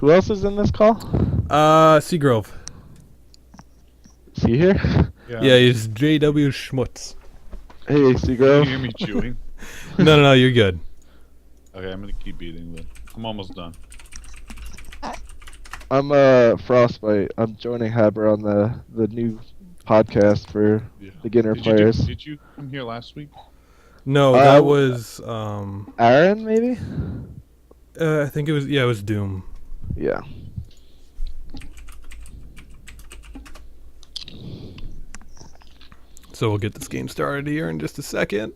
Who else is in this call? Seagrove. Is he here? Yeah, he's J.W. Schmutz. Hey, Can you Seagrove. hear me chewing? No, you're good. Okay, I'm gonna keep eating then. I'm almost done. I'm Frostbite. I'm joining Haber on the new podcast for beginner players. Did you come here last week? No, that was Aaron, maybe? I think it was Doom. Yeah. So we'll get this game started here in just a second.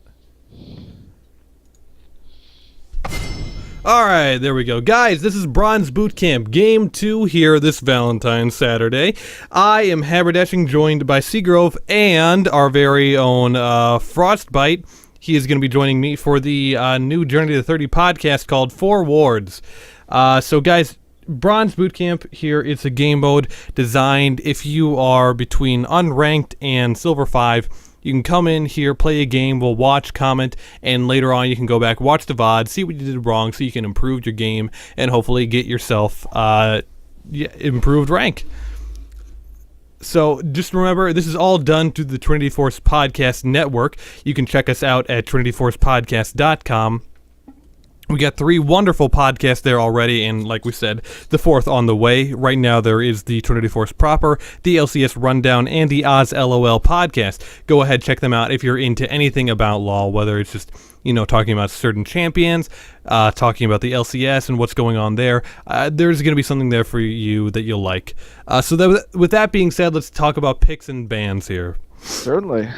Alright, there we go. Guys, this is Bronze Boot Camp, Game 2 here this Valentine's Saturday. I am Haberdashing, joined by Seagrove and our very own Frostbite. He is going to be joining me for the new Journey to 30 podcast called Four Wards. So guys, Bronze Boot Camp here, it's a game mode designed if you are between unranked and Silver 5. You can come in here, play a game, we'll watch, comment, and later on you can go back, watch the VOD, see what you did wrong so you can improve your game and hopefully get yourself improved rank. So just remember, this is all done through the Trinity Force Podcast Network. You can check us out at trinityforcepodcast.com. We got 3 wonderful podcasts there already, and like we said, the 4th on the way. Right now there is the Trinity Force proper, the LCS Rundown, and the Oz LOL podcast. Go ahead, check them out if you're into anything about LoL, whether it's just, talking about certain champions, talking about the LCS and what's going on there. There's going to be something there for you that you'll like. With that being said, let's talk about picks and bans here. Certainly.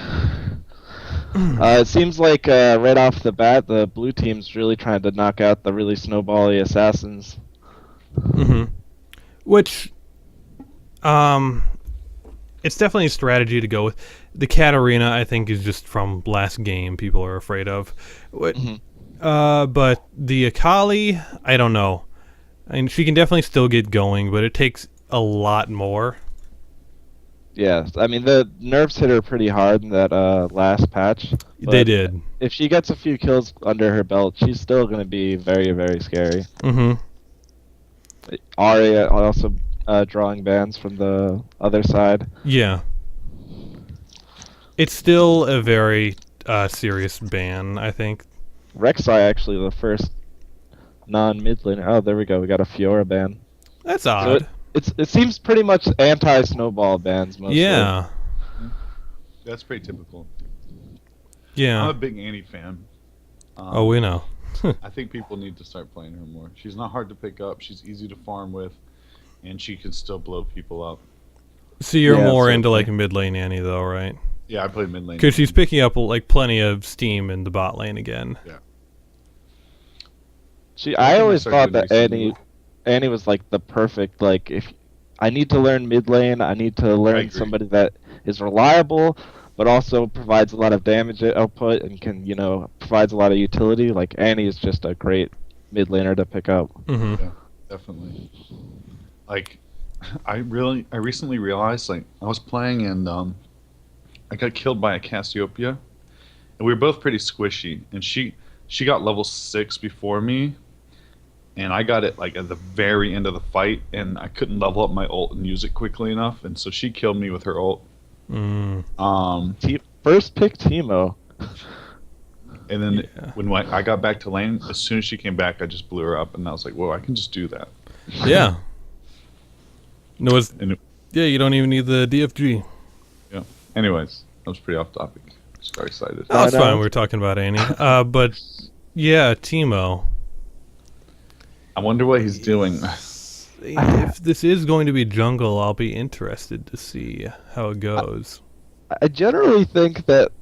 It seems like right off the bat, the blue team's really trying to knock out the really snowbally assassins. Mm-hmm. Which, it's definitely a strategy to go with. The Katarina, I think, is just from last game people are afraid of. But the Akali, I don't know. I mean, she can definitely still get going, but it takes a lot more. Yeah, I mean, the nerfs hit her pretty hard in that last patch. They did. If she gets a few kills under her belt, she's still going to be very, very scary. Mm-hmm. Arya also drawing bans from the other side. Yeah. It's still a very serious ban, I think. Rek'Sai actually the first non-mid laner. Oh, there we go. We got a Fiora ban. That's odd. So it seems pretty much anti-snowball bans mostly. Yeah. That's pretty typical. Yeah. I'm a big Annie fan. Oh, we know. I think people need to start playing her more. She's not hard to pick up. She's easy to farm with, and she can still blow people up. So you're more into like mid lane Annie, though, right? Yeah, I play mid lane. Because she's picking up like plenty of steam in the bot lane again. Yeah. I always thought that Annie was like the perfect, like, if I need to learn mid lane, I need to learn somebody that is reliable, but also provides a lot of damage output and can, provides a lot of utility. Like, Annie is just a great mid laner to pick up. Mm-hmm. Yeah, definitely. Like, I recently realized, like, I was playing and I got killed by a Cassiopeia, and we were both pretty squishy, and she got level 6 before me, and I got it like at the very end of the fight, and I couldn't level up my ult and use it quickly enough, and so she killed me with her ult. First pick Teemo. And then when I got back to lane, as soon as she came back, I just blew her up, and I was like, whoa, I can just do that. Yeah. No, you don't even need the DFG. Yeah. Anyways, that was pretty off topic. Just got excited. Oh, it's fine. We were talking about Annie. But yeah, Teemo. I wonder what he's doing. If this is going to be jungle, I'll be interested to see how it goes. I generally think that...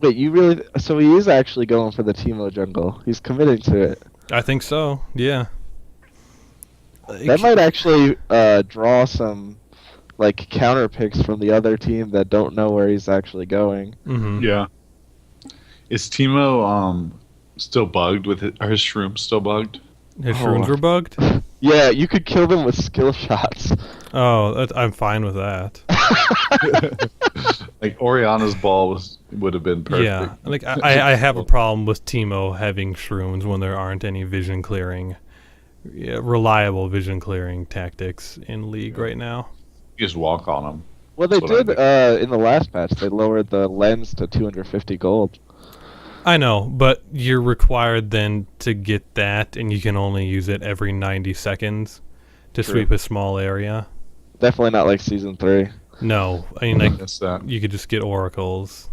Wait, you really... So he is actually going for the Teemo jungle. He's committing to it. I think so, yeah. That might actually draw some counter picks from the other team that don't know where he's actually going. Mm-hmm. Yeah. Is Teemo still bugged with it? Are his shrooms still bugged? His shrooms were bugged? Yeah, you could kill them with skill shots. Oh, I'm fine with that. Like Oriana's ball would have been perfect. Yeah, I have a problem with Teemo having shrooms when there aren't any vision clearing reliable vision clearing tactics in League right now. You just walk on them. Well, they did in the last patch. They lowered the lens to 250 gold. I know, but you're required then to get that, and you can only use it every 90 seconds to sweep a small area. Definitely not like Season 3. No, I mean, like, that. you could just get oracles,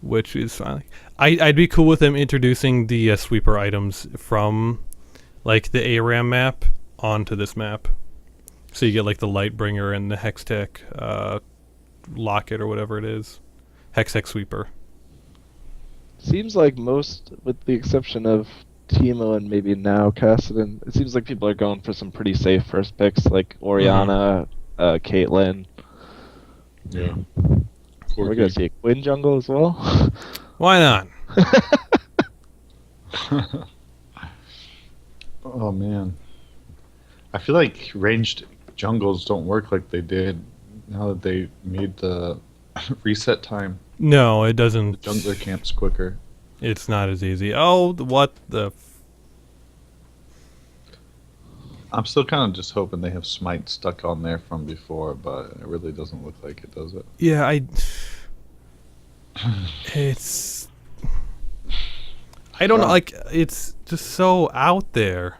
which is fine. I'd be cool with them introducing the sweeper items from, like, the ARAM map onto this map. So you get, like, the Lightbringer and the Hextech Locket or whatever it is. Hextech Sweeper. Seems like most, with the exception of Teemo and maybe now Kassadin, it seems like people are going for some pretty safe first picks, like Orianna, Caitlyn. Yeah. We're going to see a Quinn jungle as well. Why not? Oh, man. I feel like ranged jungles don't work like they did now that they made the reset time. No, it doesn't. The jungler camps quicker. It's not as easy. Oh, what the... I'm still kind of just hoping they have Smite stuck on there from before, but it really doesn't look like it, does it? Yeah, it's... I don't know, like, it's just so out there.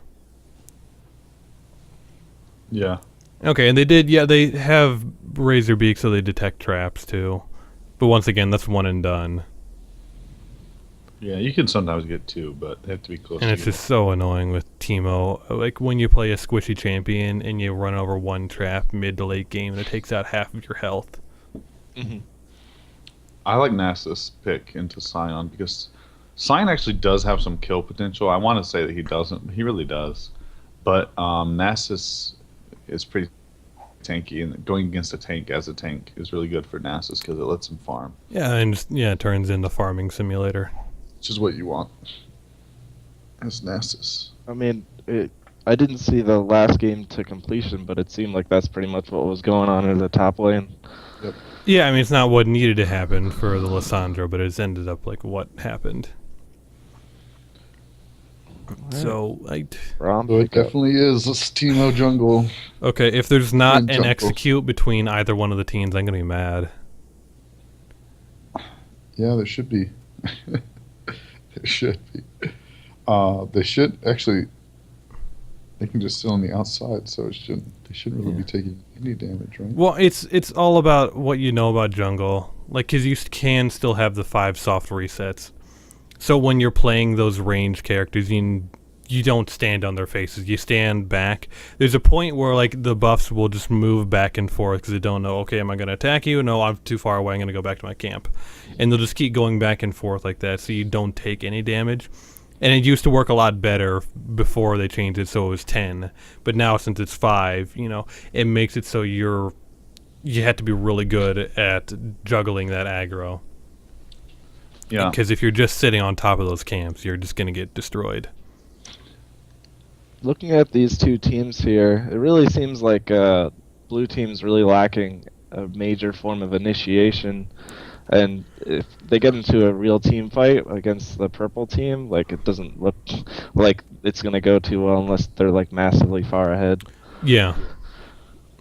Yeah. Okay, and they have Razorbeak, so they detect traps, too. But once again, that's one and done. Yeah, you can sometimes get two, but they have to be close And it's just so annoying with Teemo. Like, when you play a squishy champion and you run over one trap mid to late game, and it takes out half of your health. Mm-hmm. I like Nasus' pick into Sion because Sion actually does have some kill potential. I want to say that he doesn't. He really does. But Nasus is pretty tanky, and going against a tank as a tank is really good for Nasus because it lets him farm. Yeah, and just, it turns into farming simulator. Which is what you want as Nasus. I mean, I didn't see the last game to completion, but it seemed like that's pretty much what was going on in the top lane. Yep. Yeah, I mean, it's not what needed to happen for the Lissandra, but it's ended up like what happened. So, it definitely is a Teemo jungle. Okay, if there's not an execute between either one of the teams, I'm going to be mad. Yeah, there should be. There should be. They should actually. They can just sit on the outside, so they shouldn't really be taking any damage, right? Well, it's all about what you know about jungle. Like, because you can still have the 5 soft resets. So when you're playing those range characters, you don't stand on their faces. You stand back. There's a point where, like, the buffs will just move back and forth because they don't know, okay, am I going to attack you? No, I'm too far away. I'm going to go back to my camp. And they'll just keep going back and forth like that so you don't take any damage. And it used to work a lot better before they changed it so it was 10. But now since it's 5, it makes it so you have to be really good at juggling that aggro. Yeah. Because if you're just sitting on top of those camps, you're just going to get destroyed. Looking at these two teams here, it really seems like blue team's really lacking a major form of initiation. And if they get into a real team fight against the purple team, like, it doesn't look like it's going to go too well unless they're, like, massively far ahead. Yeah,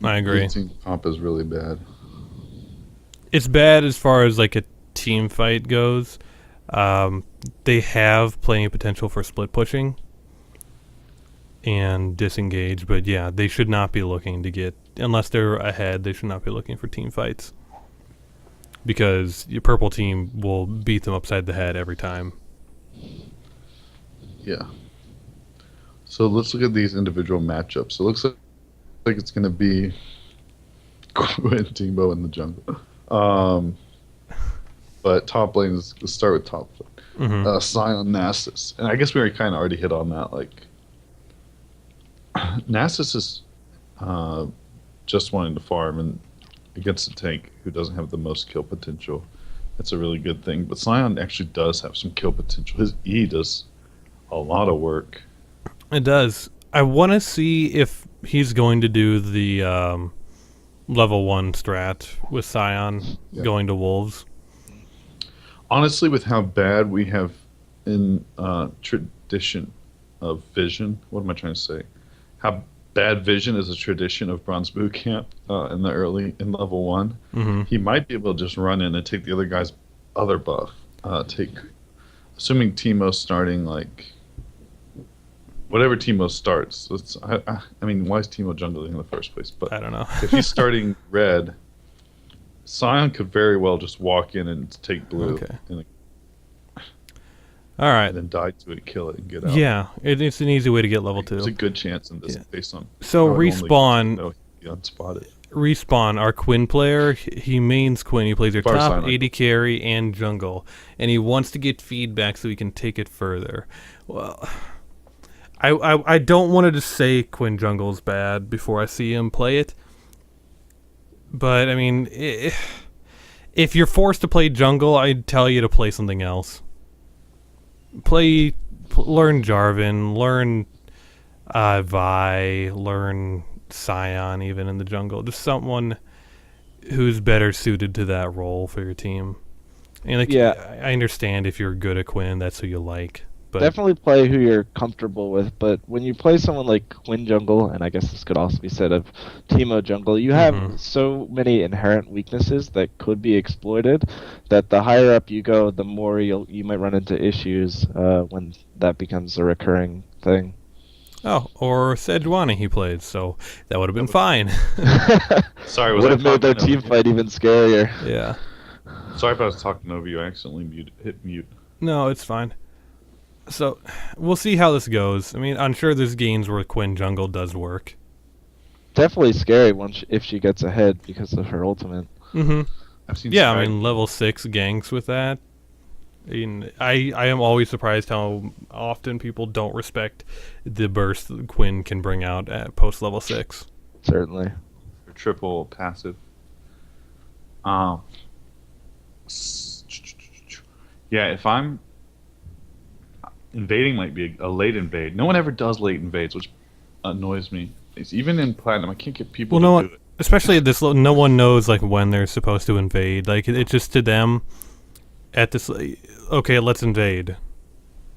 I agree. The team comp is really bad. It's bad as far as, like, a team fight goes. They have plenty of potential for split pushing and disengage, but yeah, they should not be looking to get, unless they're ahead, they should not be looking for team fights. Because your purple team will beat them upside the head every time. Yeah. So let's look at these individual matchups. It looks like it's going to be Quinn Teemo in the jungle. But top lane let's start with top lane. Mm-hmm. Sion Nasus. And I guess we kind of already hit on that. Like, Nasus is just wanting to farm and against a tank who doesn't have the most kill potential. That's a really good thing. But Sion actually does have some kill potential. His E does a lot of work. It does. I want to see if he's going to do the level 1 strat with Sion going to Wolves. Honestly, with how bad we have in tradition of vision. What am I trying to say? How bad vision is a tradition of Bronze Boot Camp in level 1. Mm-hmm. He might be able to just run in and take the other guy's other buff. Assuming Teemo's starting like whatever Teemo starts. I mean, why is Teemo jungling in the first place? But I don't know. if he's starting red, Sion could very well just walk in and take blue. Okay. And All right. then die to it, kill it, and get out. Yeah, it's an easy way to get level 2. There's a good chance in this based on. So how it normally Respawn. goes, he'd be unspotted. Respawn, our Quinn player, he mains Quinn. He plays your Far top side, AD carry and jungle, and he wants to get feedback so he can take it further. Well, I don't want to just say Quinn jungle's bad before I see him play it, but I mean, if you're forced to play jungle, I'd tell you to play something else. Learn Jarvan, learn Vi, learn Sion, even in the jungle. Just someone who's better suited to that role for your team. And I understand if you're good at Quinn, that's who you like. But definitely play who you're comfortable with. But when you play someone like Quinn jungle, and I guess this could also be said of Teemo jungle, you have so many inherent weaknesses that could be exploited. That the higher up you go, the more you might run into issues when that becomes a recurring thing. Oh, or Sejuani he played, so that would have been fine. Sorry, would have made their team fight even scarier. Yeah. Sorry if I was talking over you. I accidentally hit mute. No, it's fine. So, we'll see how this goes. I mean, I'm sure there's games where Quinn jungle does work. Definitely scary if she gets ahead because of her ultimate. Mm-hmm. I've seen Yeah, I mean, level 6 ganks with that. I mean, I am always surprised how often people don't respect the burst that Quinn can bring out at post level 6. Certainly. Triple passive. Yeah, if I'm invading, might be a late invade. No one ever does late invades, which annoys me. Even in platinum, I can't get people to do it. Especially at this, no one knows like when they're supposed to invade. Like it's just to them. At this, okay, let's invade.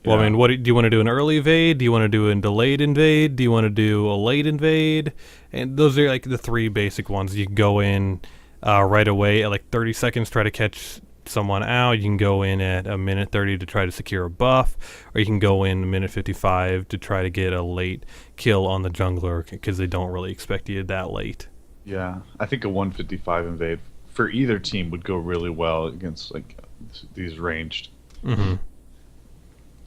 Well, Yeah. I mean, what do you want to do? An early invade? Do you want to do a delayed invade? Do you want to do a late invade? And those are like the 3 basic ones. You can go in right away at like 30 seconds, try to catch someone out. You can go in at a minute 30 to try to secure a buff, or you can go in a minute 55 to try to get a late kill on the jungler because they don't really expect you that late. Yeah, I think a 155 invade for either team would go really well against like these ranged. Mm-hmm.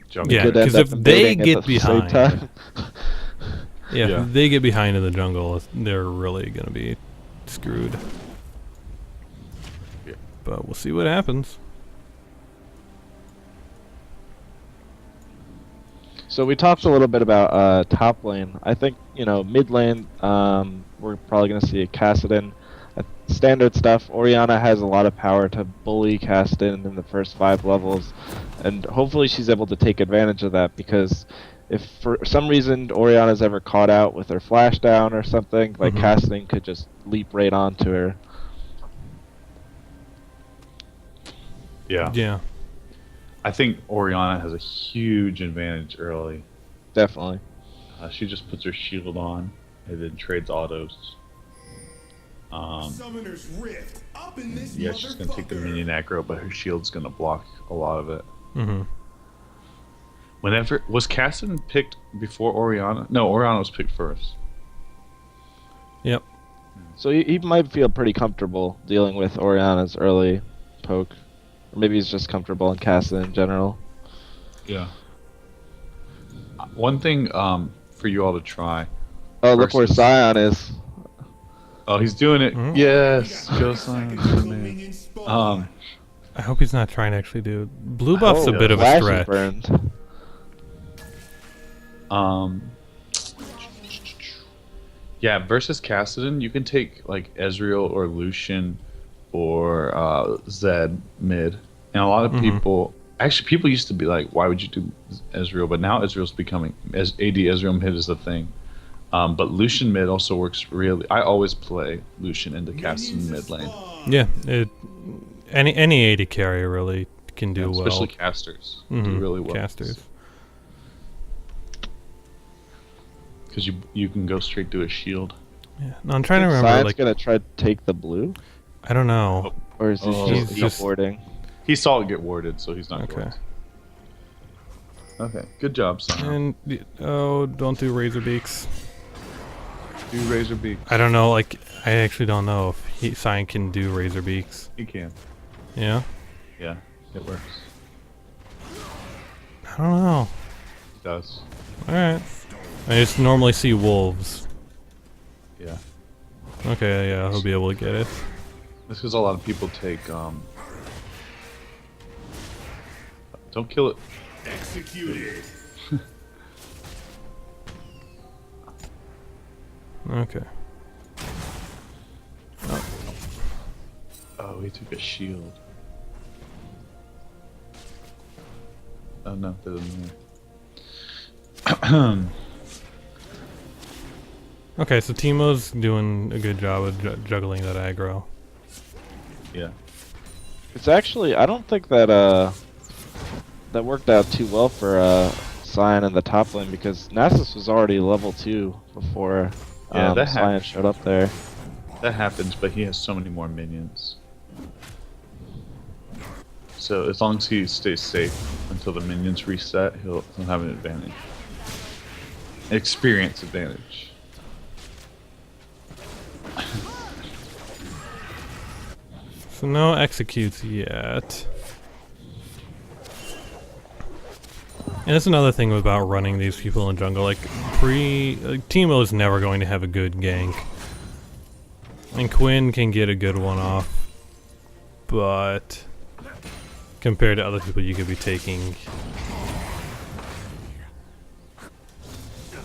jungle. Yeah, Could end because up if they invading at get the same behind, time. yeah, if they get behind in the jungle, they're really going to be screwed. Yeah. But we'll see what happens. So we talked a little bit about top lane. I think, mid lane, we're probably going to see a Kassadin. Standard stuff. Orianna has a lot of power to bully Kassadin in the first 5 levels, and hopefully she's able to take advantage of that, because if for some reason Orianna's ever caught out with her flash down or something, like Kassadin could just leap right onto her. Yeah. Yeah. I think Orianna has a huge advantage early. Definitely. She just puts her shield on and then trades autos. Summoner's Rift up in this Yeah, she's gonna take the minion aggro, but her shield's gonna block a lot of it. Mm-hmm. Whenever was Kassadin picked before Orianna? No, Orianna was picked first. Yep. So he might feel pretty comfortable dealing with Orianna's early poke. Or maybe he's just comfortable in Kassadin in general. Yeah. One thing for you all to try. Oh, look where Versus- Sion is. Oh, he's doing it. Mhm. Yes, go Sion. Good man. I hope he's not trying to actually do. Blue buff's a Oh, bit of a flash stretch. burned. Yeah, versus Kassadin, you can take like Ezreal or Lucian or Zed mid, and a lot of people used to be like, "Why would you do Ezreal?" But now Ezreal's becoming as AD Ezreal mid is the thing. But Lucian mid also works really. I always play Lucian into Kassadin mid lane, Yeah, any AD carrier really can do well. especially casters do really well. Casters. Because you can go straight to a shield. Yeah. No, I'm trying to remember. Science Like, gonna try to take the blue, I don't know. or is he Oh, just he's just- warding? He saw it get warded, so he's not Okay. going to. Okay, good job, son. And don't do razor beaks. Do razor beak. I don't know. Like, I actually don't know if Cyan can do razor beaks. He can. Yeah. Yeah, it works. I don't know. It does. All right. I just normally see wolves. Yeah. Okay. Yeah, he'll be able to get it. This because a lot of people take. Don't kill it. Executed. Okay. Oh, he took a shield. Oh no, that doesn't matter. Okay. So Teemo's doing a good job of juggling that aggro. Yeah. It's actually, I don't think that that worked out too well for Cyan in the top lane, because Nasus was already level 2 before Yeah, that Cyan happened. showed up there. That happens, but he has so many more minions. So as long as he stays safe until the minions reset, he'll have an advantage. Experience advantage. So no executes yet. And that's another thing about running these people in jungle. Like, Teemo is never going to have a good gank. And Quinn can get a good one off. But compared to other people you could be taking,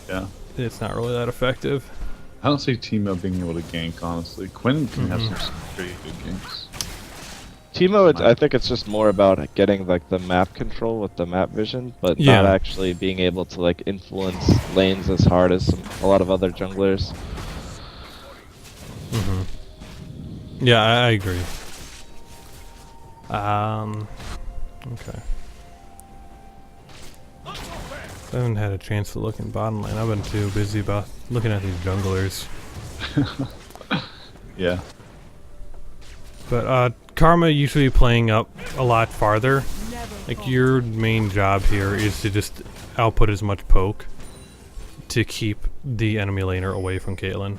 Yeah. it's not really that effective. I don't see Teemo being able to gank, honestly. Quinn can have some pretty good ganks. Teemo, I think it's just more about getting like the map control with the map vision, but Yeah. not actually being able to like influence lanes as hard as a lot of other junglers. Yeah, I agree. Okay. I haven't had a chance to look in bottom lane. I've been too busy about looking at these junglers. Yeah. But Karma usually playing up a lot farther. Like, your main job here is to just output as much poke to keep the enemy laner away from Caitlyn.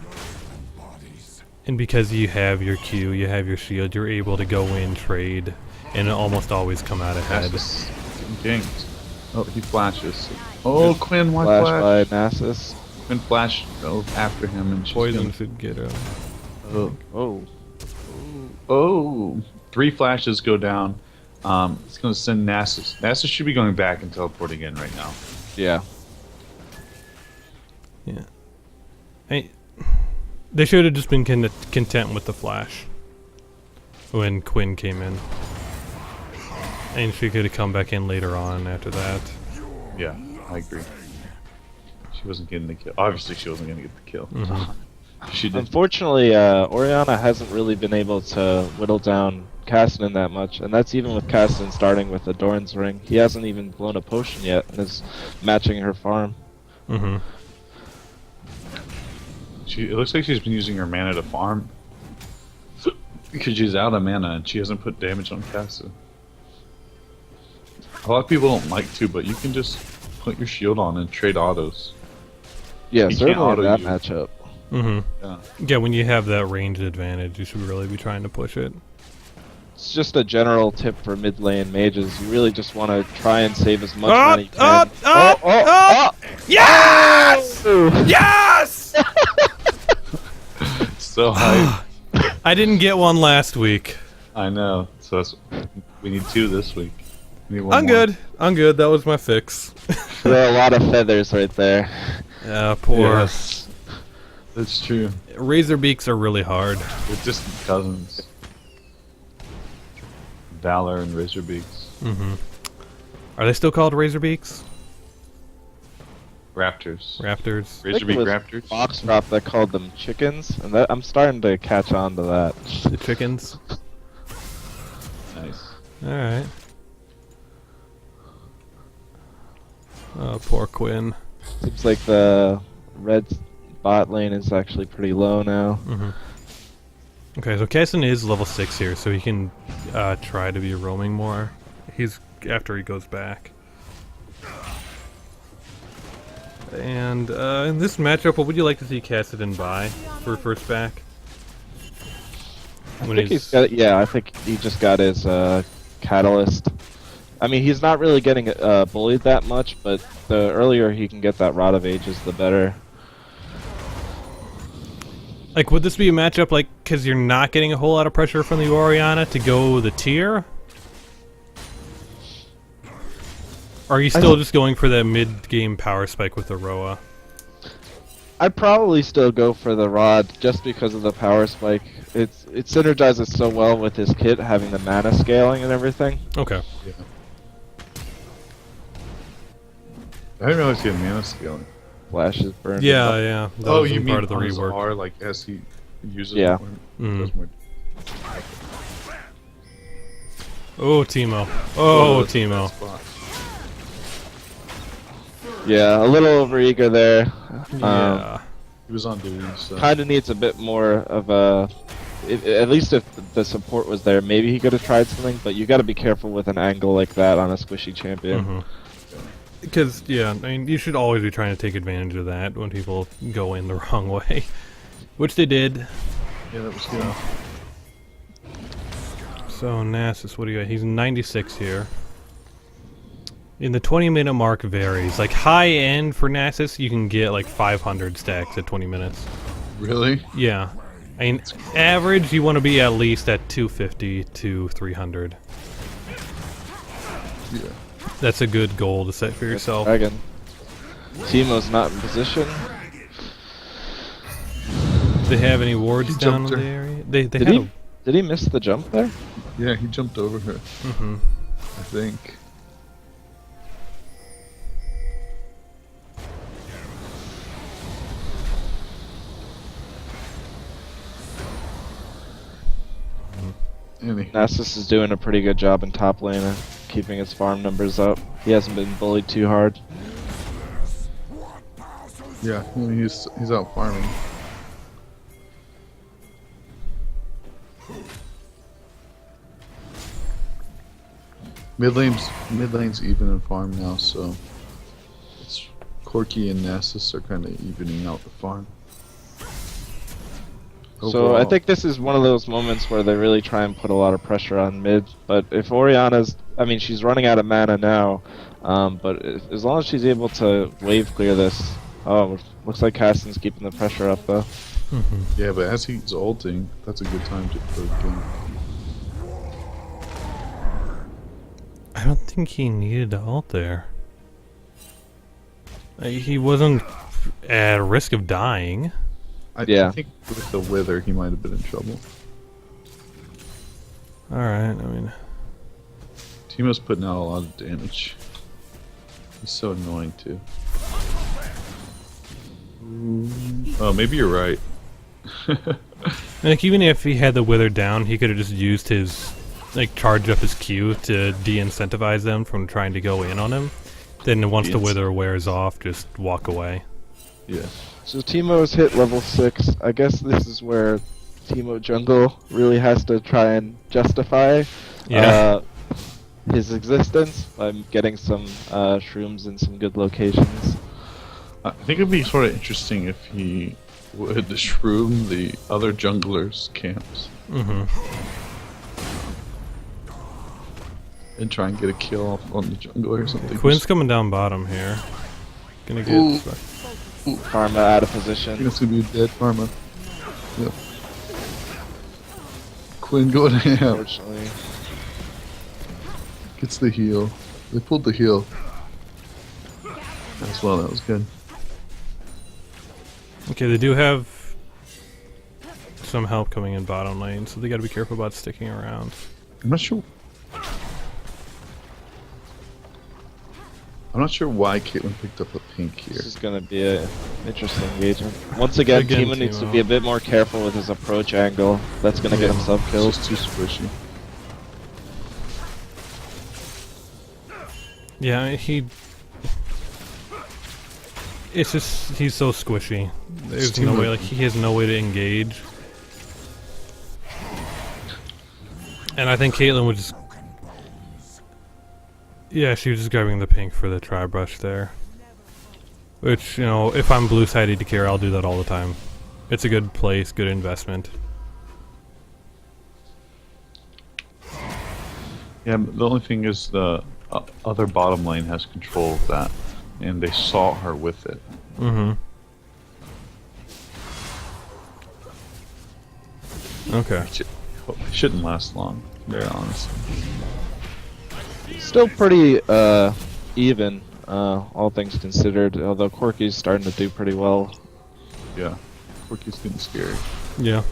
And because you have your Q, you have your shield, you're able to go in, trade, and almost always come out ahead. Nasus getting ganked. Oh, he flashes. Oh, Quinn, why Flash flash? by Nasus. Quinn flash after him and she's Poison gonna- should get him. Oh. Oh. 3 flashes go down. It's gonna send Nasus. Nasus should be going back and teleporting in right now. Yeah. Yeah. They should have just been content with the flash when Quinn came in. And she could have come back in later on after that. Yeah, I agree. She wasn't getting the kill. Obviously, she wasn't gonna get the kill. She did. Unfortunately, Orianna hasn't really been able to whittle down Cassian that much, and that's even with Cassian starting with the Doran's Ring. He hasn't even blown a potion yet, and is matching her farm. Mm-hmm. It looks like she's been using her mana to farm. Because she's out of mana and she hasn't put damage on Cassian. A lot of people don't like to, but you can just put your shield on and trade autos. Yeah, He can't certainly in auto that you. matchup. Mm-hmm. Yeah. Yeah, when you have that ranged advantage, you should really be trying to push it. It's just a general tip for mid lane mages. You really just want to try and save as much mana you can. Yes! Oh! Yes! So hype. I didn't get one last week. I know. So we need 2 this week. We need one I'm more. good. I'm good. That was my fix. There are a lot of feathers right there. Poor. Yes. That's true. Razor beaks are really hard. They're distant cousins. Valor and Razorbeaks. Mm-hmm. Are they still called razor beaks? Raptors. Raptors. I think Razorbeak it was Raptors. Foxcrop that called them chickens, and I'm starting to catch on to that. The chickens. Nice. Alright. Oh, poor Quinn. Seems like the Red's bot lane is actually pretty low now. Okay, so Kessin is level 6 here, so he can try to be roaming more. He's after he goes back. And in this matchup, what would you like to see Kassadin buy for first back? I think he's got, yeah, I think he just got his catalyst. I mean, he's not really getting bullied that much, but the earlier he can get that Rod of Ages, the better. Like, would this be a matchup, like, because you're not getting a whole lot of pressure from the Orianna to go the tier? Or are you still just going for that mid-game power spike with the Roa? I'd probably still go for the Rod just because of the power spike. It synergizes so well with his kit, having the mana scaling and everything. Okay. Yeah. I didn't realize he had mana scaling. Flashes burn. Yeah. That Oh, was you mean part of the on his rework. R, like as he uses Yeah. it more, does more. Oh, Teemo. Oh, that's Teemo. spot. Yeah, a little overeager there. Yeah. He was on duty, so. Kind of needs a bit more of a. At least if the support was there, maybe he could have tried something. But you got to be careful with an angle like that on a squishy champion. Because, yeah, I mean, you should always be trying to take advantage of that when people go in the wrong way. Which they did. Yeah, that was good. So, Nasus, what do you got? He's 96 here. In the 20-minute mark varies. Like, high end for Nasus, you can get like 500 stacks at 20 minutes. Really? Yeah. I mean, average, you want to be at least at 250 to 300. Yeah. That's a good goal to set for yourself. Dragon. Teemo's not in position. Do they have any wards He down in jumped the her. area? They Did had did he miss the jump there? Yeah, he jumped over her, I think. Anyway. Nasus is doing a pretty good job in top lane of keeping his farm numbers up. He hasn't been bullied too hard. Yeah, he's out farming. Mid lane's even in farm now, so it's Corki and Nasus are kind of evening out the farm. So I Overall, think this is one of those moments where they really try and put a lot of pressure on mid. But if Orianna's, I mean, she's running out of mana now. But as long as she's able to wave clear this, oh, looks like Caston's keeping the pressure up though. yeah, but as he's ulting, that's a good time to put a game. I don't think he needed to ult there. He wasn't at risk of dying. I think with the wither, he might have been in trouble. Alright, I mean... Teemo's putting out a lot of damage. He's so annoying too. Oh, maybe you're right. Like, even if he had the wither down, he could have just used his... like, charge up his Q to de-incentivize them from trying to go in on him. Then once the wither wears off, just walk away. Yeah. So Teemo's hit level 6. I guess this is where Teemo Jungle really has to try and justify his existence by getting some shrooms in some good locations. I think it'd be sort of interesting if he would shroom the other junglers' camps. And try and get a kill off on the jungler or something. Quinn's coming down bottom here. Gonna get... Ooh. Karma out of I think position. it's gonna be a dead Karma. Yep. Quinn going ham. Unfortunately. Gets the heal. They pulled the heal. As well, that was good. Okay, they do have some help coming in bottom lane, so they gotta be careful about sticking around. I'm not sure. I'm not sure why Caitlyn picked up a pink here. This is going to be an interesting engagement. Once again, Teemo needs to be a bit more careful with his approach angle. That's going to get himself killed. It's just too squishy. Yeah, he... It's just he's so squishy. There's too no way, much. like he has no way to engage. And I think Caitlyn would just... Yeah, she was just grabbing the pink for the tri-brush there. Which, you know, if I'm blue-sided AD carry, I'll do that all the time. It's a good place, good investment. Yeah, but the only thing is the other bottom lane has control of that, and they saw her with it. Mm-hmm. Okay. It shouldn't last long, very honestly. Still pretty even, all things considered. Although Corky's starting to do pretty well. Yeah, Quirky's getting scary. Yeah.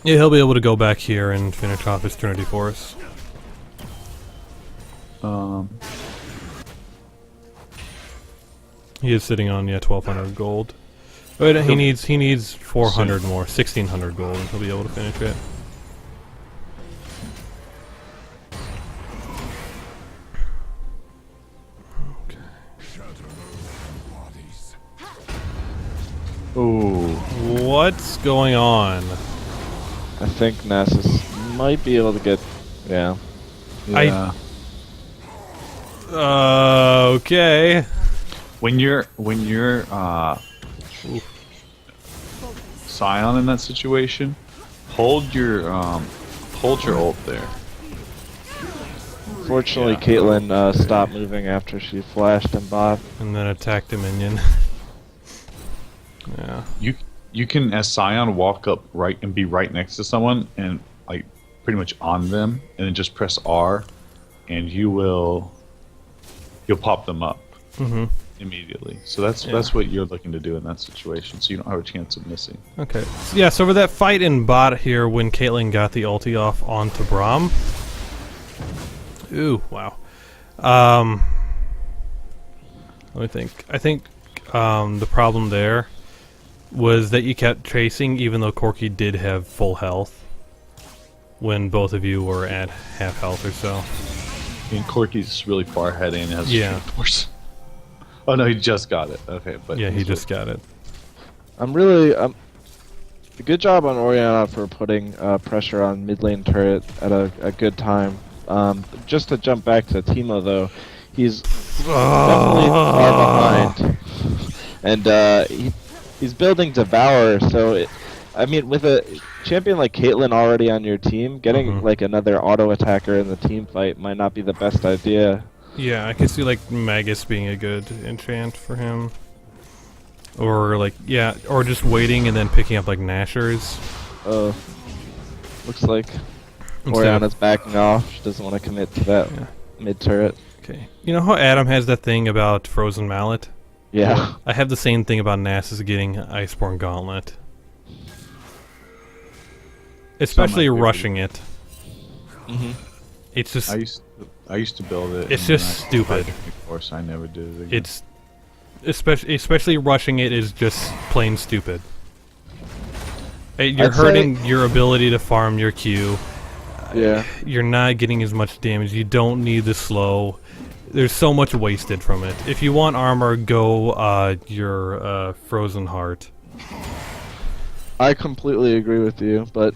Yeah, he'll be able to go back here and finish off his Trinity for us. He is sitting on 1,200 gold. But he needs 400 more, 1,600 gold, and he'll be able to finish it. Ooh. What's going on? I think Nasus might be able to get, yeah. Yeah. Okay. When you're Scion in that situation, hold your ult there. Fortunately, Yeah. Caitlyn stopped moving after she flashed and bot. And then attack the minion. Yeah. You can, as Scion, walk up right and be right next to someone and like pretty much on them, and then just press R, and you'll pop them up immediately. So that's what you're looking to do in that situation, so you don't have a chance of missing. Okay. Yeah, so for that fight in bot here when Caitlyn got the ulti off onto Braum. Ooh, wow. Let me think. I think the problem there was that you kept chasing even though Corky did have full health when both of you were at half health or so. And Corky's really far ahead and has Yeah. force. Oh no, he just got it. Okay, but Yeah, he just got it. I'm really good job on Oriana for putting pressure on mid lane turret at a good time. Just to jump back to Teemo though, he's definitely far behind, and he's building Devour. So I mean, with a champion like Caitlyn already on your team, getting like another auto attacker in the team fight might not be the best idea. Yeah, I can see like Magus being a good enchant for him. Or like, yeah, or just waiting and then picking up like Nashers. Looks like Instead Oriana's backing off. She doesn't want to commit to that mid turret. Okay. You know how Adam has that thing about Frozen Mallet? Yeah. I have the same thing about Nasus getting Iceborne Gauntlet. Especially rushing it. It's just... I used to build it. It's and just I stupid. Of course, I never did it again. It's... Especially rushing it is just plain stupid. You're I'd hurting your ability to farm your Q. Yeah. You're not getting as much damage. You don't need the slow. There's so much wasted from it. If you want armor, go your Frozen Heart. I completely agree with you, but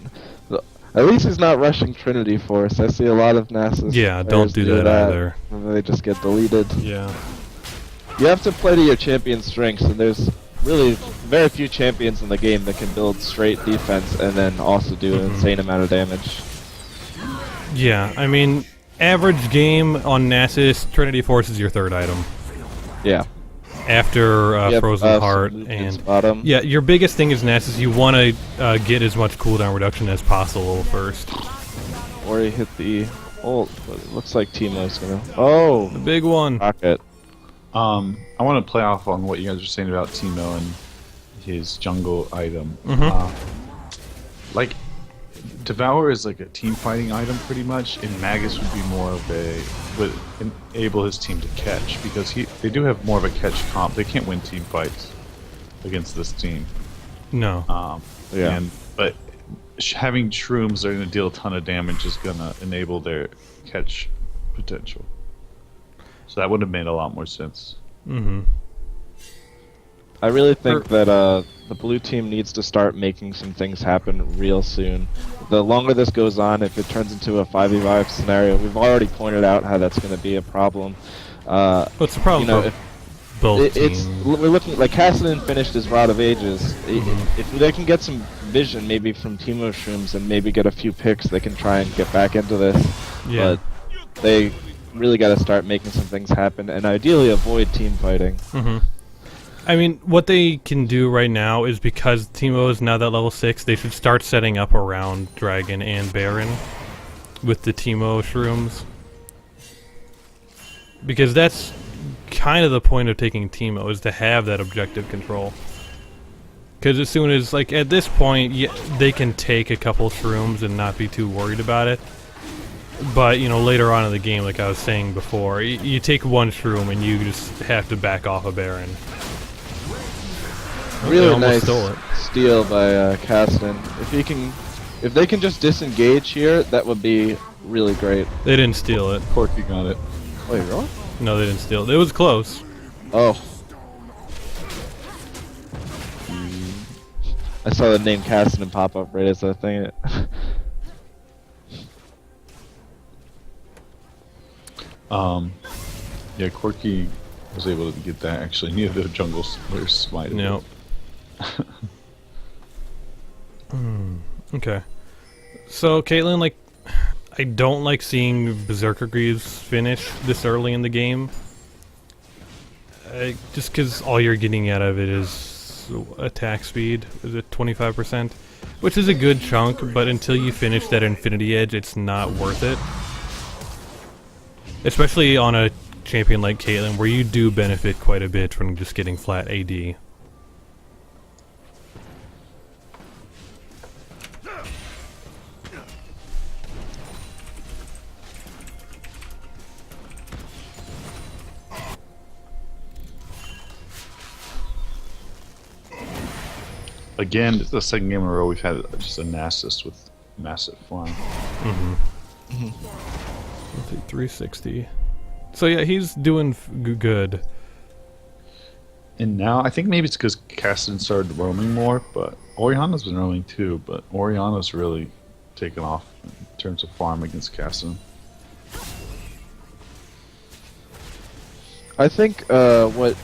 at least he's not rushing Trinity Force. I see a lot of Nasus. Yeah, don't do that either. And then they just get deleted. Yeah. You have to play to your champion's strengths, and there's really very few champions in the game that can build straight defense and then also do an insane amount of damage. Yeah, I mean, average game on Nasus, Trinity Force is your third item. Yeah. After Yep, Frozen Heart and and... Yeah, your biggest thing is Nasus. You want to get as much cooldown reduction as possible first. Or he hit the ult, but it looks like Teemo's gonna... Oh! The big one. Rocket. I want to play off on what you guys were saying about Teemo and his jungle item. Like, Devour is like a team fighting item pretty much, and Magus would be more of a... would enable his team to catch, because they do have more of a catch comp. They can't win team fights against this team. No. Yeah. But having shrooms that are going to deal a ton of damage is going to enable their catch potential. So that would have made a lot more sense. I really think that the blue team needs to start making some things happen real soon. The longer this goes on, if it turns into a 5v5 scenario, we've already pointed out how that's going to be a problem. What's the problem? You know, both teams. We're looking like Cassidy finished his Rod of Ages. If they can get some vision, maybe from Teemo Shrooms, and maybe get a few picks, they can try and get back into this. Yeah. But they really got to start making some things happen, and ideally avoid team fighting. I mean, what they can do right now is, because Teemo is now that level 6, they should start setting up around Dragon and Baron with the Teemo Shrooms. Because that's kind of the point of taking Teemo, is to have that objective control. Because as soon as, like, at this point, they can take a couple Shrooms and not be too worried about it. But, you know, later on in the game, like I was saying before, you take one Shroom and you just have to back off a Baron. Really nice steal by Caston. If they can just disengage here, that would be really great. They didn't steal it. Corky got it. Wait, really? No, they didn't steal it. It was close. Oh. I saw the name Caston pop up right as that thing. Yeah, Corky was able to get that actually near the jungle splitter smite. No. Okay. So, Caitlyn, like, I don't like seeing Berserker Greaves finish this early in the game. Just because all you're getting out of it is attack speed. Is it 25%? Which is a good chunk, but until you finish that Infinity Edge, it's not worth it. Especially on a champion like Caitlyn, where you do benefit quite a bit from just getting flat AD. Again, it's the second game in a row we've had just a Nasus with massive farm. 360. So yeah, he's doing good. And now, I think maybe it's because Caston started roaming more, but Oriana's been roaming too, but Oriana's really taken off in terms of farm against Caston. I think what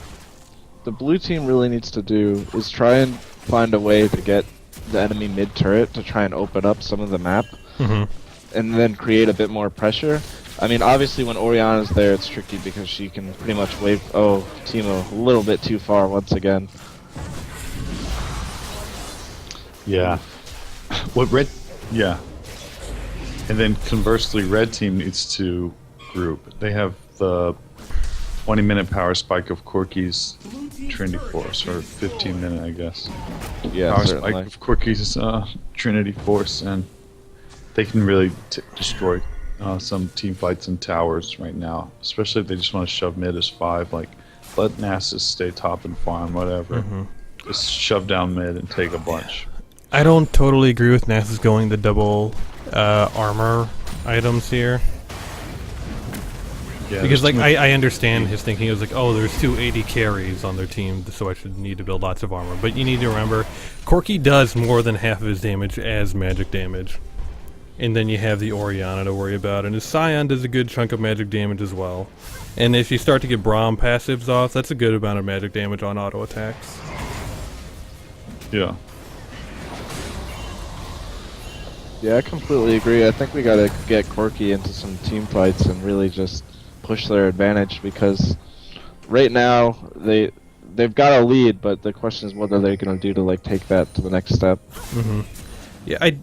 the blue team really needs to do is try and find a way to get the enemy mid turret to try and open up some of the map, and then create a bit more pressure. I mean, obviously when Oriana's there, it's tricky because she can pretty much wave. Oh, Teemo a little bit too far once again. Yeah. What red? Yeah. And then conversely, red team needs to group. They have the 20-minute power spike of Corky's Trinity Force, or 15-minute, I guess. Yeah, power certainly. spike of Corky's Trinity Force, and they can really destroy some team fights and towers right now. Especially if they just want to shove mid as 5. Like, let Nasus stay top and farm, whatever. Just shove down mid and take a bunch. I don't totally agree with Nasus going the double armor items here. Yeah, because, like, I understand his thinking. It was like, oh, there's 280 carries on their team, so I should need to build lots of armor. But you need to remember, Corky does more than half of his damage as magic damage. And then you have the Oriana to worry about, and his Scion does a good chunk of magic damage as well. And if you start to get Braum passives off, that's a good amount of magic damage on auto attacks. Yeah. Yeah, I completely agree. I think we gotta get Corky into some team fights and really just push their advantage, because right now they've got a lead, but the question is what are they gonna do to like take that to the next step. Yeah, and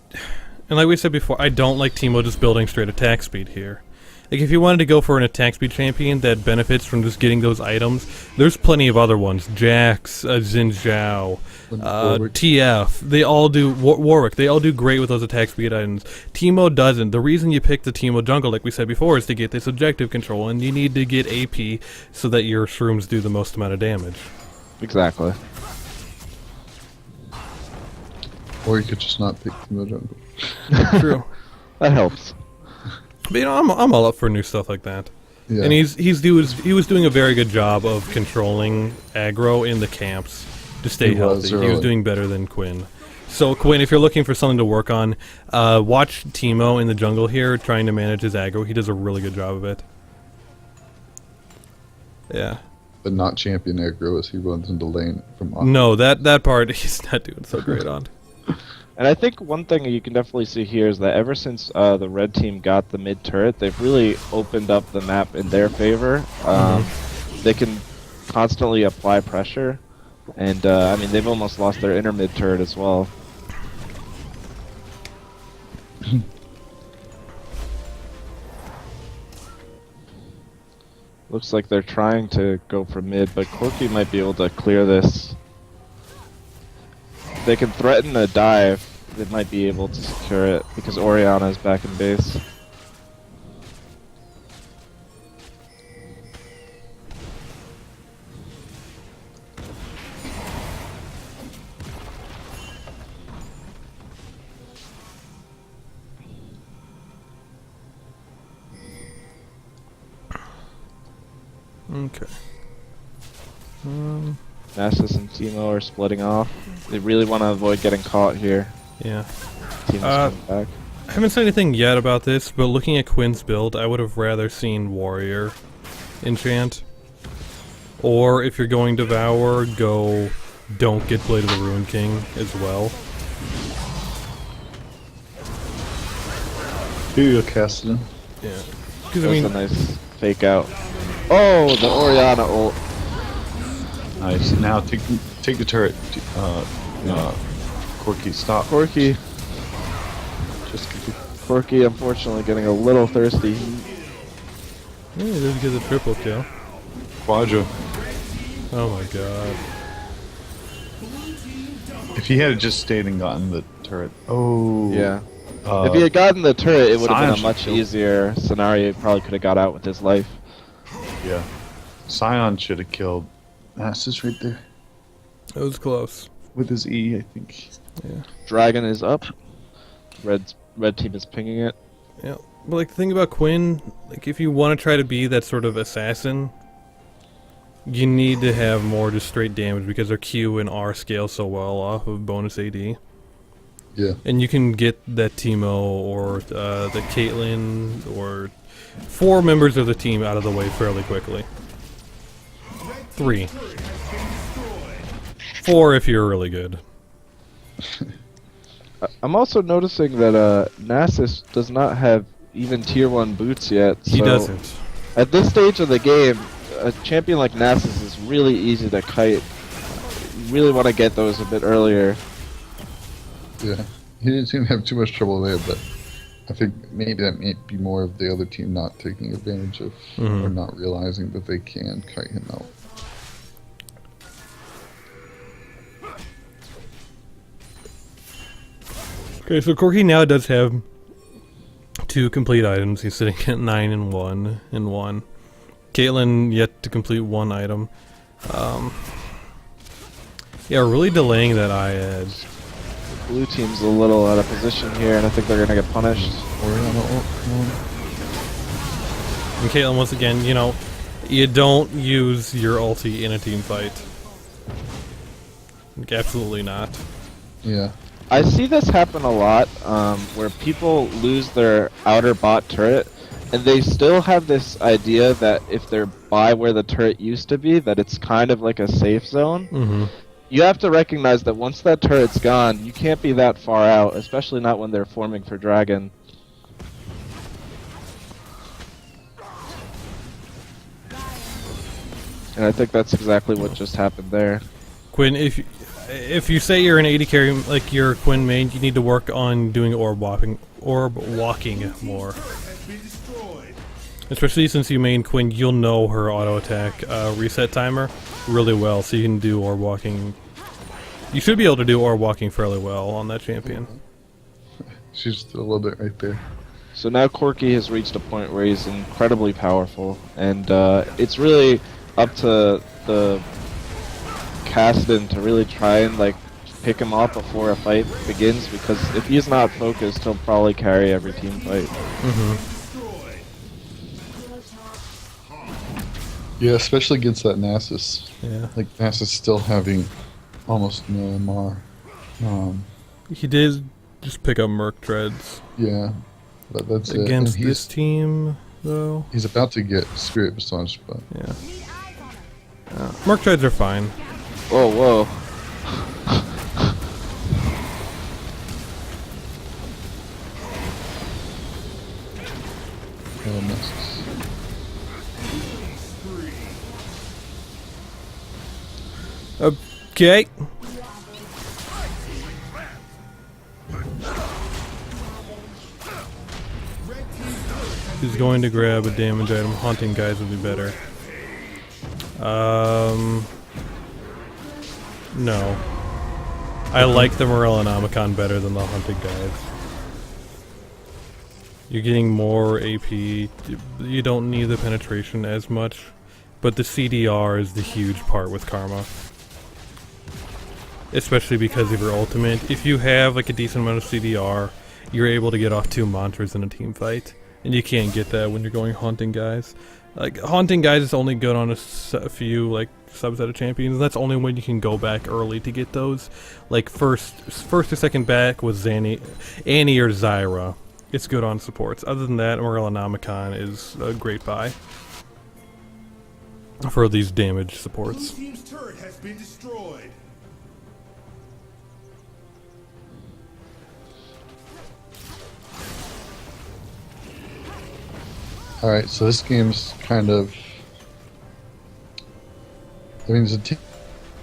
like we said before, I don't like Teemo just building straight attack speed here. Like, if you wanted to go for an attack speed champion that benefits from just getting those items, there's plenty of other ones. Jax, Xin Zhao, TF, they all do, Warwick, they all do great with those attack speed items. Teemo doesn't. The reason you pick the Teemo jungle, like we said before, is to get this objective control, and you need to get AP so that your shrooms do the most amount of damage. Exactly. Or you could just not pick Teemo jungle. True. That helps. But, you know, I'm all up for new stuff like that. Yeah. And he was doing a very good job of controlling aggro in the camps. to stay He was healthy. He was early. doing better than Quinn. So Quinn, if you're looking for something to work on, watch Teemo in the jungle here trying to manage his aggro. He does a really good job of it. Yeah. But not champion aggro as he runs into lane from off. No, that part he's not doing so great on. And I think one thing you can definitely see here is that ever since the red team got the mid turret, they've really opened up the map in their favor. They can constantly apply pressure, and I mean they've almost lost their inner mid turret as well. Looks like they're trying to go for mid, but Corki might be able to clear this. They can threaten a dive. They might be able to secure it because Orianna is back in base. Okay. Nasus and Teemo are splitting off. They really want to avoid getting caught here. Yeah. Teemo's coming back. I haven't said anything yet about this, but looking at Quinn's build, I would have rather seen Warrior enchant. Or if you're going Devour, go don't get Blade of the Ruin King as well. Here you go, Cassidy. Yeah. Because That I was mean, a nice fake out. Oh, the Orianna ult. Nice. Now take the turret. Corki, stop. Corki. Just Corki, unfortunately, getting a little thirsty. yeah, he did get a triple kill. Quadra. Oh my god. If he had just stayed and gotten the turret. Oh. Yeah. If he had gotten the turret, it would have been a Sion much should kill. easier scenario. He probably could have got out with his life. Yeah. Sion should have killed Nasus right there. It was close. With his E, I think. Yeah. Dragon is up. Red team is pinging it. Yeah. But like the thing about Quinn, like if you want to try to be that sort of assassin, you need to have more just straight damage because their Q and R scale so well off of bonus AD. Yeah. And you can get that Teemo or the Caitlyn or 4 members of the team out of the way fairly quickly. 3. 4 if you're really good. I'm also noticing that Nasus does not have even tier 1 boots yet. He so doesn't. At this stage of the game, a champion like Nasus is really easy to kite. You really want to get those a bit earlier. Yeah. He didn't seem to have too much trouble there, but I think maybe that may be more of the other team not taking advantage of or not realizing that they can kite him out. Okay, so Corki now does have 2 complete items. He's sitting at 9 and 1 and 1. Caitlyn yet to complete 1 item. Yeah, really delaying that eye edge. Blue team's a little out of position here, and I think they're going to get punished. And Caitlyn, once again, you know, you don't use your ulti in a team fight. Like, absolutely not. Yeah. I see this happen a lot, where people lose their outer bot turret, and they still have this idea that if they're by where the turret used to be, that it's kind of like a safe zone. Mm-hmm. You have to recognize that once that turret's gone, you can't be that far out, especially not when they're forming for Dragon. And I think that's exactly what just happened there. Quinn, if you say you're an 80 carry, like you're a Quinn main, you need to work on doing orb walking more. Especially since you main Quinn, you'll know her auto attack reset timer really well, so you can do orb walking. You should be able to do orb walking fairly well on that champion. She's still a little bit right there. So now Corki has reached a point where he's incredibly powerful, and it's really up to the Caston to really try and like pick him off before a fight begins, because if he's not focused, he'll probably carry every team fight. Yeah, especially against that Nasus. Yeah. Like Nasus still having almost no MR. He did just pick up Merc Treads. Yeah, but that's Against it. And this team, though? he's about to get Spirit Visage, but Yeah. Merc Treads are fine. Whoa. misses. Okay. He's going to grab a damage item. Haunting guys would be better. No. I like the Morellonomicon better than the Haunted guys. You're getting more AP. You don't need the penetration as much. But the CDR is the huge part with Karma. Especially because of your ultimate. If you have like a decent amount of CDR, you're able to get off 2 monsters in a team fight. And you can't get that when you're going Haunting guys. Like, Haunting guys is only good on a few, like, subset of champions. That's only when you can go back early to get those. Like, first or second back was Annie or Zyra. It's good on supports. Other than that, Morellonomicon is a great buy for these damage supports. Blue team's turret has been destroyed. Alright, so this game's kind of... I mean, it's a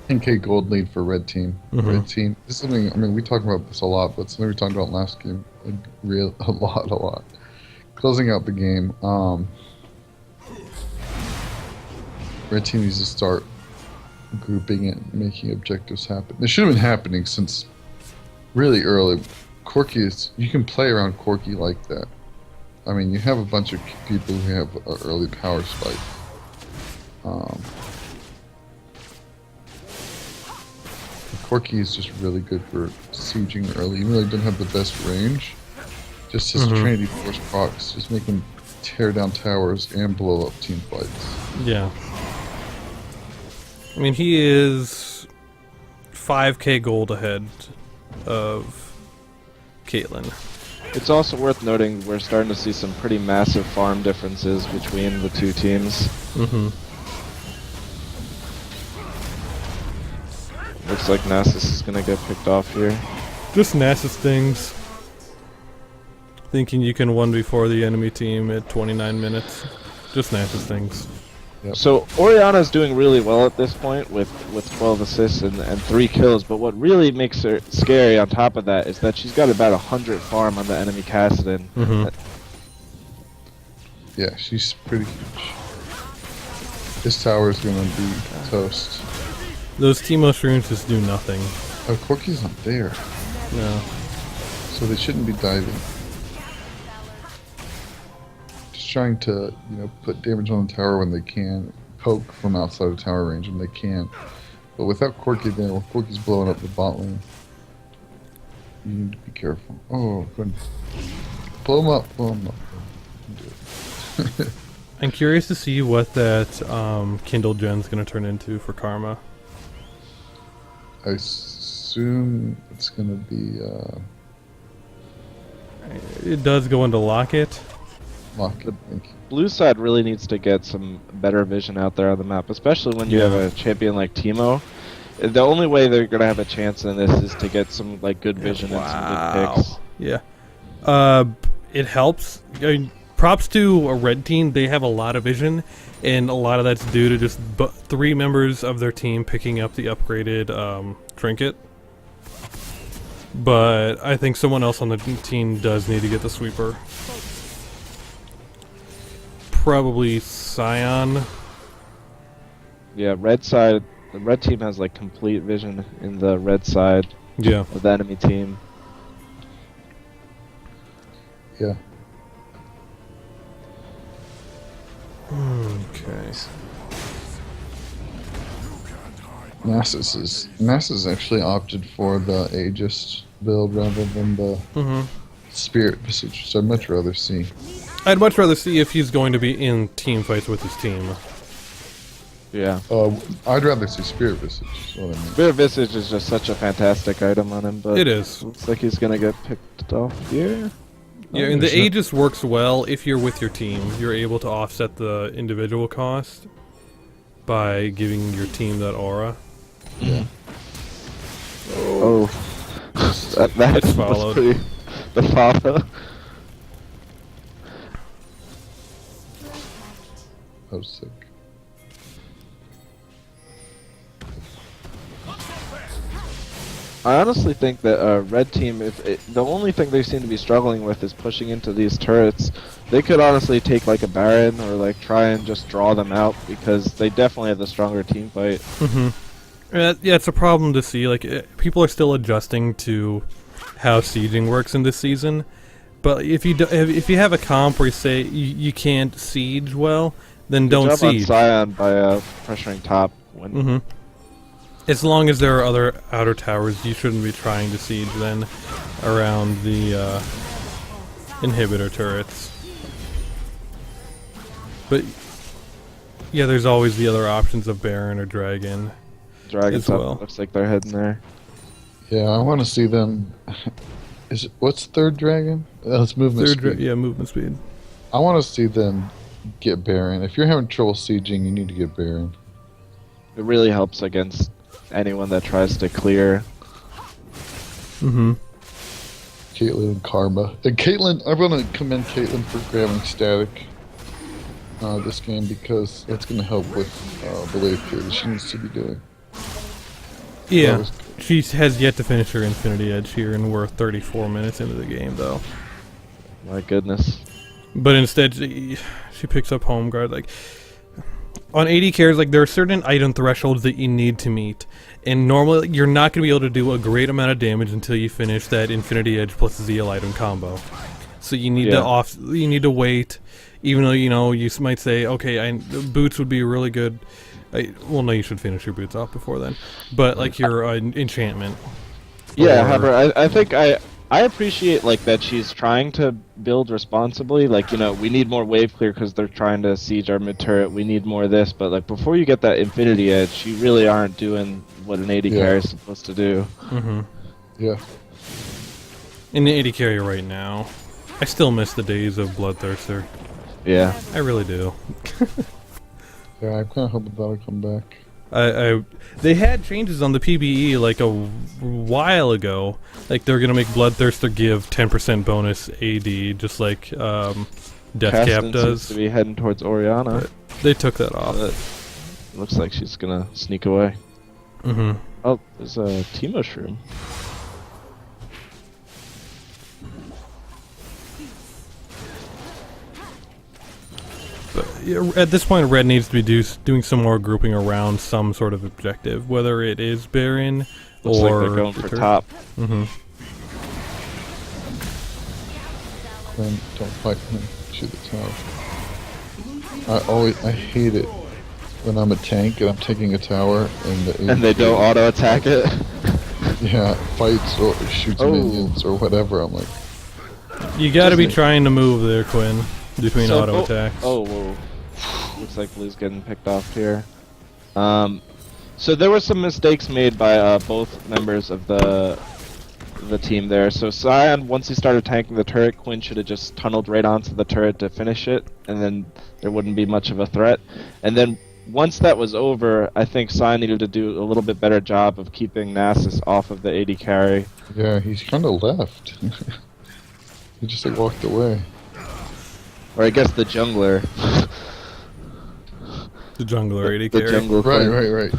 10k gold lead for red team. Red team. This is something, I mean, we talk about this a lot, but something we talked about last game a lot. Closing out the game, red team needs to start grouping it and making objectives happen. They should have been happening since really early. Corki is, you can play around Corki like that. I mean, you have a bunch of people who have an early power spike. Corki is just really good for sieging early. Even though he doesn't have the best range, just his Trinity Force procs just make him tear down towers and blow up team fights. Yeah. I mean, he is 5k gold ahead of Caitlyn. It's also worth noting we're starting to see some pretty massive farm differences between the two teams. Looks like Nasus is gonna get picked off here. Just Nasus things. Thinking you can 1v4 the enemy team at 29 minutes. Just Nasus things. Yep. So Oriana's doing really well at this point with 12 assists and 3 kills, but what really makes her scary on top of that is that she's got about 100 farm on the enemy Kassadin. Yeah, she's pretty huge. This tower is gonna be toast. Those Teemo shrooms just do nothing. Oh, Corki's not there, No. so they shouldn't be diving. Just trying to, you know, put damage on the tower when they can, poke from outside of tower range when they can. But without Corki there, when Corki's blowing up the bot lane, you need to be careful. Oh, good. Blow him up, blow him up. Do it. I'm curious to see what that Kindle Gen's gonna turn into for Karma. I assume it's gonna be It does go into Locket. Locket. Thank you. Blue side really needs to get some better vision out there on the map, especially when you have a champion like Teemo. The only way they're gonna have a chance in this is to get some like good vision and some good picks. Yeah. It helps. I mean, props to a red team. They have a lot of vision, and a lot of that's due to just 3 members of their team picking up the upgraded trinket. But I think someone else on the team does need to get the sweeper. Probably Scion. Yeah, red side. The red team has like complete vision in the red side Yeah. of the enemy team. Yeah. Okay. Nasus actually opted for the Aegis build rather than the Spirit Visage, so I'd much rather see. I'd much rather see if he's going to be in team fights with his team. Yeah. I'd rather see Spirit Visage. Is what I mean. Spirit Visage is just such a fantastic item on him, but It is. looks like he's gonna get picked off here. Yeah, and the Aegis works well if you're with your team. You're able to offset the individual cost by giving your team that aura. Yeah. Oh, that's followed. pretty. The follow. I was sick. I honestly think that red team, the only thing they seem to be struggling with is pushing into these turrets. They could honestly take like a Baron or like try and just draw them out because they definitely have the stronger team fight. Yeah, it's a problem to see. Like people are still adjusting to how sieging works in this season. But if you have a comp where you say you can't siege well, then Good don't job siege. on Scion by pressuring top. When As long as there are other outer towers, you shouldn't be trying to siege then around the inhibitor turrets. But yeah, there's always the other options of Baron or Dragon. Dragon's as well. up, looks like they're heading there. Yeah, I want to see them. What's third dragon? That's movement speed. Yeah, movement speed. I want to see them get Baron. If you're having trouble sieging, you need to get Baron. It really helps against anyone that tries to clear. Caitlyn and Karma. And Caitlyn, I want to commend Caitlyn for grabbing static this game because that's going to help with the wave clear that she needs to be doing. Yeah, she has yet to finish her Infinity Edge here, and we're 34 minutes into the game, though. My goodness. But instead, she picks up Home Guard. Like, on 80 cares, like, there are certain item thresholds that you need to meet. And normally, you're not going to be able to do a great amount of damage until you finish that Infinity Edge plus Zeal item combo. So you need you need to wait, even though, you might say, okay, boots would be really good. Well, no, you should finish your boots off before then. But, like, your enchantment. Yeah, however, I think I appreciate, like, that she's trying to build responsibly. Like, we need more wave clear because they're trying to siege our mid-turret. We need more of this. But, like, before you get that Infinity Edge, you really aren't doing what an 80 carry is supposed to do. Yeah. In the 80 carry right now, I still miss the days of Bloodthirster. Yeah. I really do. Yeah, I'm kind of hoping that'll come back. They had changes on the PBE like a while ago. Like they're gonna make Bloodthirster give 10% bonus AD, just like Deathcap does. Seems to be heading towards Oriana. But they took that off. Looks like she's gonna sneak away. Oh, there's a Teemo Shroom. But at this point, Red needs to be doing some more grouping around some sort of objective, whether it is Baron Looks or like they're going for top. Then don't fight him. Shoot the tower. I hate it when I'm a tank and I'm taking a tower And they don't auto attack it. Yeah, fights or shoots minions or whatever. I'm like, you got to be trying to move there, Quinn, between auto attacks. Oh, whoa. Looks like Blue's getting picked off here. So there were some mistakes made by both members of the team there. So Scion, once he started tanking the turret, Quinn should have just tunneled right onto the turret to finish it, and then there wouldn't be much of a threat. And then once that was over, I think Scion needed to do a little bit better job of keeping Nasus off of the AD carry. yeah, he's kind of left. He just like walked away. Or I guess the jungler. The jungler AD The carry. jungle Right.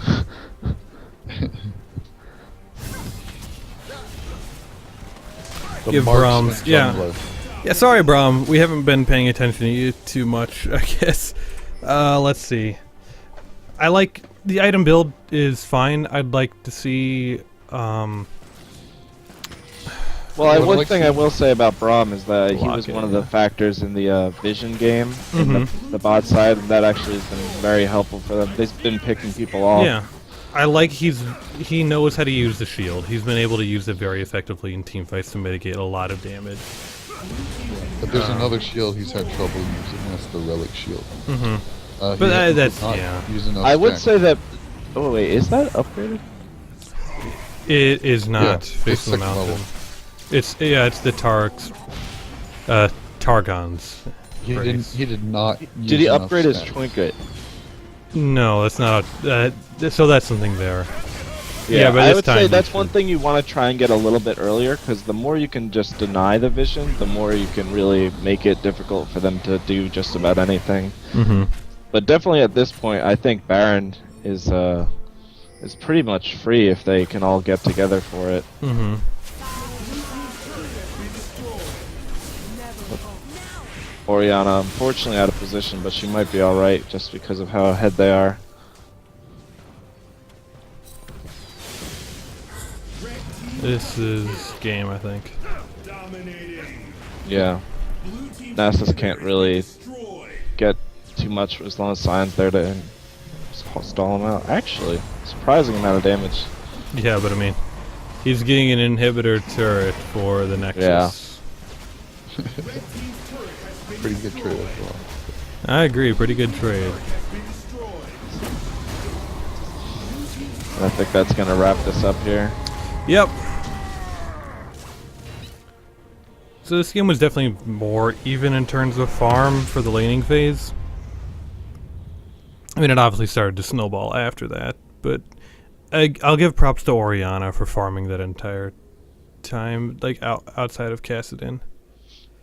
The Give marksman Brahms, yeah. jungler. Yeah, sorry, Brahm. We haven't been paying attention to you too much, I guess. Let's see. I like... The item build is fine. I'd like to see... Well, one thing I will say about Braum is that he was one of the factors in the Vision game, in the bot side, and that actually has been very helpful for them. They've been picking people off. Yeah. I like he knows how to use the shield. He's been able to use it very effectively in teamfights to mitigate a lot of damage. But there's another shield he's had trouble using. That's the relic shield. But that's not yeah. use enough I would stack. say that. Oh wait, is that upgraded? It is not Yeah, Face it's of the second Mountain. level. It's the Targon's. He race. did not. Use Did he enough upgrade his stack. trinket? No, that's not. So that's something there. Yeah, but I this would time say you that's should- one thing you want to try and get a little bit earlier, because the more you can just deny the vision, the more you can really make it difficult for them to do just about anything. Mm-hmm. But definitely at this point, I think Baron is pretty much free if they can all get together for it. Mm-hmm. Oriana, unfortunately out of position, but she might be alright just because of how ahead they are. This is game, I think. Dominating. Yeah, Blue team's Nasus turret can't has really been destroyed. get too much as long as Sion's there to stall him out. Actually, surprising amount of damage. Yeah, but I mean, he's getting an inhibitor turret for the Nexus. Yeah. Red team's turret has been Pretty good trade destroyed. as well. I agree, pretty good trade. Has been destroyed. And I think that's gonna wrap this up here. Yep. So this game was definitely more even in terms of farm for the laning phase. I mean, it obviously started to snowball after that, but I'll give props to Oriana for farming that entire time, like outside of Kassadin.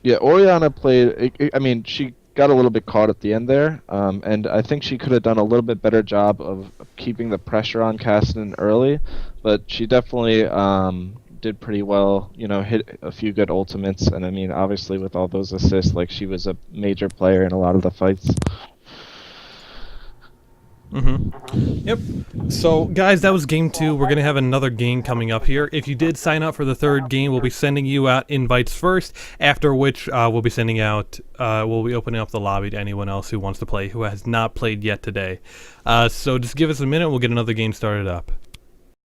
Yeah, Oriana played. I mean, she got a little bit caught at the end there, and I think she could have done a little bit better job of keeping the pressure on Kassadin early, but she definitely did pretty well. You know, hit a few good ultimates, and I mean, obviously with all those assists, like she was a major player in a lot of the fights. Mm-hmm. Yep. So, guys, that was game 2. We're going to have another game coming up here. If you did sign up for the third game, we'll be sending you out invites first, after which we'll be sending out, we'll be opening up the lobby to anyone else who wants to play, who has not played yet today. So just give us a minute, we'll get another game started up.